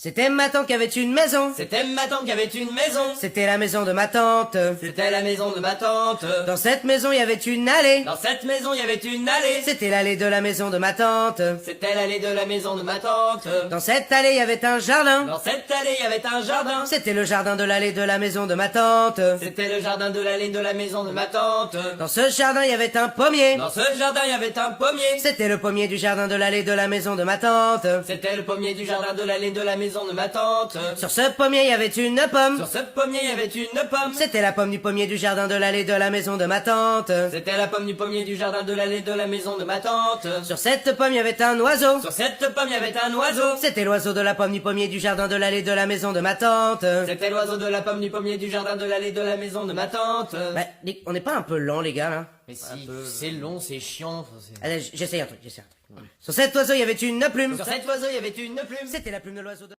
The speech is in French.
C'était ma tante qui avait une maison. C'était ma tante qui avait une maison. C'était la maison de ma tante. C'était la maison de ma tante. Dans cette maison, il y avait une allée. Dans cette maison, il y avait une allée. C'était l'allée de la maison de ma tante. C'était l'allée de la maison de ma tante. Dans cette allée, il y avait un jardin. Dans cette allée, il y avait un jardin. C'était le jardin de l'allée de la maison de ma tante. C'était le jardin de l'allée de la maison de ma tante. Dans ce jardin, il y avait un pommier. Dans ce jardin, il y avait un pommier. C'était le pommier du jardin de l'allée de la maison de ma tante. C'était le pommier du jardin de l'allée de la maison de ma tante. Sur ce pommier, il y avait une pomme. Sur ce pommier, il y avait une pomme. C'était la pomme du pommier du jardin de l'allée de la maison de ma tante. C'était la pomme du pommier du jardin de l'allée de la maison de ma tante. Sur cette pomme, il y avait un oiseau. Sur cette pomme, il y avait un oiseau. C'était l'oiseau de la pomme du pommier du jardin de l'allée de la maison de ma tante. C'était l'oiseau de la pomme du pommier du jardin de l'allée de la maison de ma tante. Bah, on n'est pas un peu lent, les gars, là? Mais si, c'est long, c'est chiant. Allez, j'essaye un truc. Sur cet oiseau, il y avait une plume. Sur cet oiseau, il y avait une plume. C'était la plume de l'oiseau de...